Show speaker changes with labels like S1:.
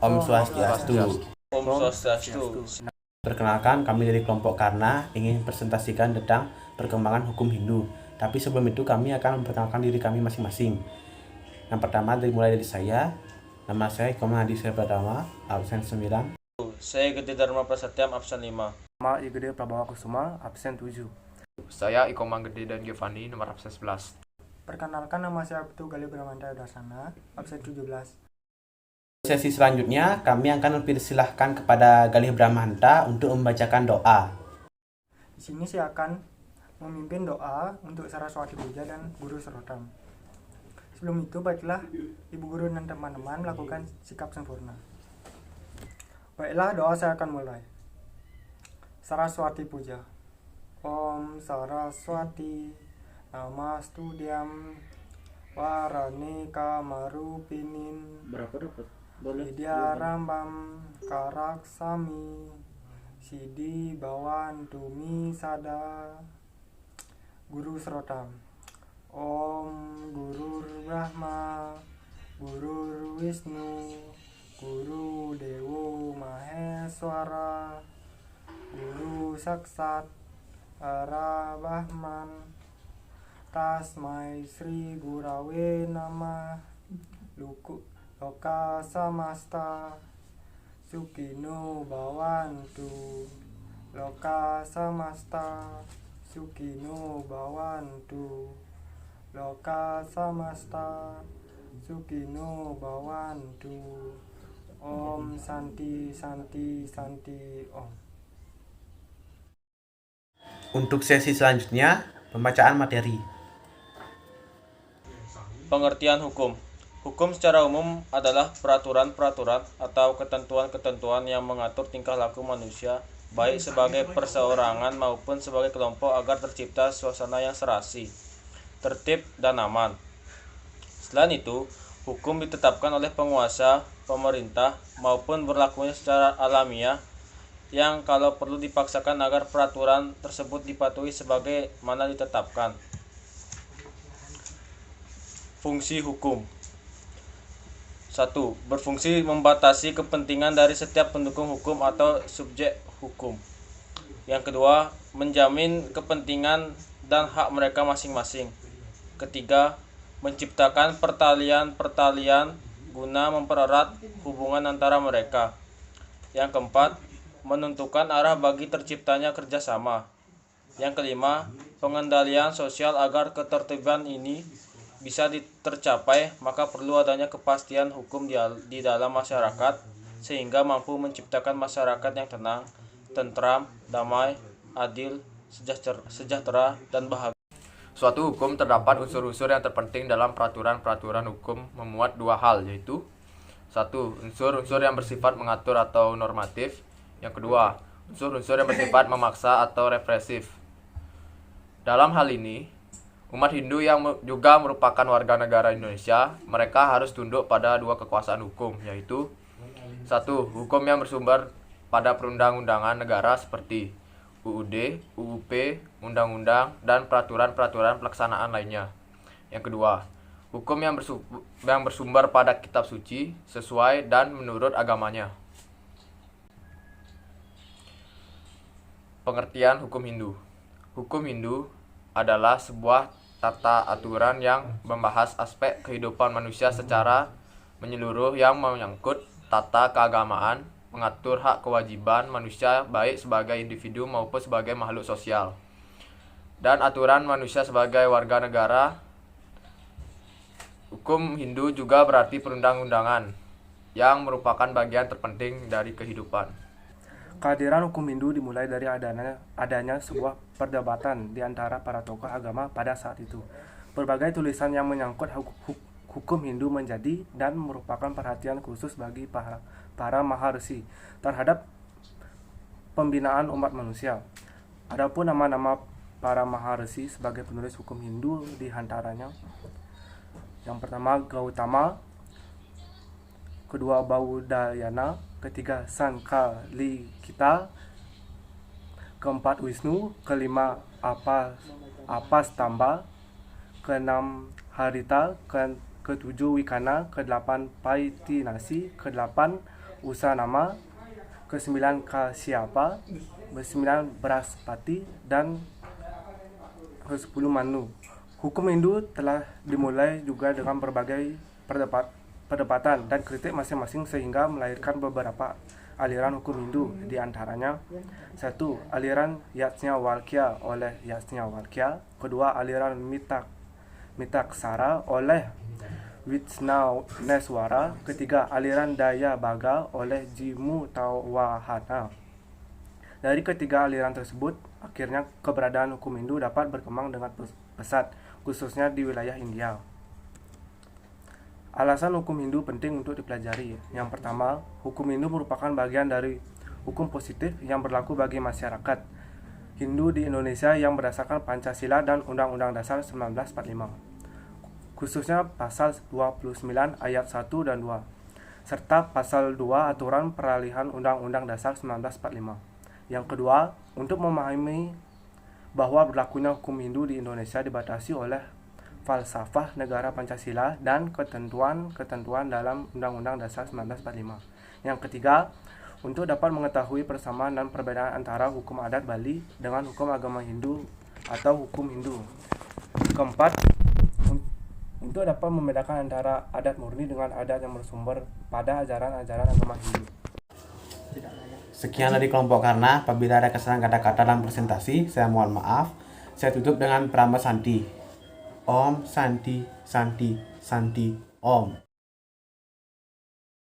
S1: Om Swastiastu.
S2: Om Swastiastu.
S1: Perkenalkan, kami dari kelompok Karna ingin presentasikan tentang perkembangan hukum Hindu. Tapi sebelum itu kami akan memperkenalkan diri kami masing-masing. Yang pertama dimulai dari saya. Nama saya Komang Hadi Pratama, absen 9.
S2: Saya Gede Dharma Prasatyam, absen 5.
S3: Nama Igede Prabawa Kusuma, absen 7.
S4: Saya Iko Manggede dan Giovanni, nomor absen 11.
S3: Perkenalkan, nama saya Abdu Galih Bramanta Dasana, absen 17.
S1: Sesi selanjutnya kami akan mempersilahkan kepada Galih Bramanta untuk membacakan doa.
S3: Di sini saya akan memimpin doa untuk Saraswati Puja dan Guru Serotam. Sebelum itu, baiklah Ibu Guru dan teman-teman melakukan sikap sempurna. Baiklah, doa saya akan mulai. Saraswati Puja. Om Saraswati Namastudyam Waraneka Marupinin Vidya Rambam Karaksami Sidi Bawan Tumi Sada. Guru Serotam. Om Gurur Brahma Gurur Wisnu Guru Dewo Maheswara Guru Saksat Ara Brahman Tasmai Sri Gurawe Namah Loka Samasta Sukino Bawantu Loka Samasta Sukino Bawantu Loka Samasta Sukino Bawantu. Om Santi Santi Santi Om.
S1: Untuk sesi selanjutnya, pembacaan materi.
S2: Pengertian hukum. Hukum secara umum adalah peraturan-peraturan atau ketentuan-ketentuan yang mengatur tingkah laku manusia, baik sebagai perseorangan maupun sebagai kelompok agar tercipta suasana yang serasi, tertib, dan aman. Selain itu, hukum ditetapkan oleh penguasa, pemerintah, maupun berlakunya secara alamiah yang kalau perlu dipaksakan agar peraturan tersebut dipatuhi sebagai mana ditetapkan. Fungsi hukum. 1. Berfungsi membatasi kepentingan dari setiap pendukung hukum atau subjek hukum. Yang kedua, menjamin kepentingan dan hak mereka masing-masing. Ketiga, menciptakan pertalian-pertalian guna mempererat hubungan antara mereka. Yang keempat, menentukan arah bagi terciptanya kerjasama. Yang kelima, pengendalian sosial agar ketertiban ini bisa tercapai, maka perlu adanya kepastian hukum di dalam masyarakat sehingga mampu menciptakan masyarakat yang tenang, tentram, damai, adil, sejahtera, dan bahagia.
S4: Suatu hukum terdapat unsur-unsur yang terpenting dalam peraturan-peraturan hukum memuat dua hal, yaitu 1. Unsur-unsur yang bersifat mengatur atau normatif. Yang kedua, unsur-unsur yang bersifat memaksa atau represif. Dalam hal ini, umat Hindu yang juga merupakan warga negara Indonesia, mereka harus tunduk pada dua kekuasaan hukum, yaitu 1. Hukum yang bersumber pada perundang-undangan negara seperti UUD, UUP, undang-undang, dan peraturan-peraturan pelaksanaan lainnya. Yang kedua, hukum yang bersumber pada kitab suci sesuai dan menurut agamanya. Pengertian hukum Hindu. Hukum Hindu adalah sebuah tata aturan yang membahas aspek kehidupan manusia secara menyeluruh yang menyangkut tata keagamaan, mengatur hak kewajiban manusia baik sebagai individu maupun sebagai makhluk sosial, dan aturan manusia sebagai warga negara. Hukum Hindu juga berarti perundang-undangan yang merupakan bagian terpenting dari kehidupan.
S3: Kehadiran hukum Hindu dimulai dari adanya sebuah perdebatan di antara para tokoh agama pada saat itu. Berbagai tulisan yang menyangkut hukum Hindu menjadi dan merupakan perhatian khusus bagi para maharsi terhadap pembinaan umat manusia. Adapun nama-nama para maharsi sebagai penulis hukum Hindu di antaranya: yang pertama Gautama, kedua Baudayana, ketiga Sankalikita, keempat Wisnu, kelima Apastamba, keenam Harita, ketujuh Wikana, kedelapan Paitinasi, kedelapan usaha nama, ke-9 Kasyapa, ke-9 Brahaspati, dan ke-10 Manu. Hukum Hindu telah dimulai juga dengan berbagai perdebatan dan kritik masing-masing sehingga melahirkan beberapa aliran hukum Hindu, di antaranya 1. Aliran Yajnavalkya oleh Yajnavalkya, kedua aliran Mitaksara oleh Vishnaneswara, ketiga aliran Dayabhaga oleh Jimutawahana. Dari ketiga aliran tersebut, akhirnya keberadaan hukum Hindu dapat berkembang dengan pesat, khususnya di wilayah India. Alasan hukum Hindu penting untuk dipelajari. Yang pertama, hukum Hindu merupakan bagian dari hukum positif yang berlaku bagi masyarakat Hindu di Indonesia yang berdasarkan Pancasila dan Undang-Undang Dasar 1945, khususnya pasal 29 ayat 1 dan 2, serta pasal 2 aturan peralihan Undang-Undang Dasar 1945. Yang kedua, untuk memahami bahwa berlakunya hukum Hindu di Indonesia dibatasi oleh falsafah negara Pancasila dan ketentuan-ketentuan dalam Undang-Undang Dasar 1945. Yang ketiga, untuk dapat mengetahui persamaan dan perbedaan antara hukum adat Bali dengan hukum agama Hindu atau hukum Hindu. Keempat, untuk dapat membedakan antara adat murni dengan adat yang bersumber pada ajaran-ajaran agama Hindu.
S1: Sekian dari kelompok Karna. Apabila ada kesalahan kata-kata dalam presentasi, saya mohon maaf. Saya tutup dengan Brahma Santi. Om Santi Santi Santi Om.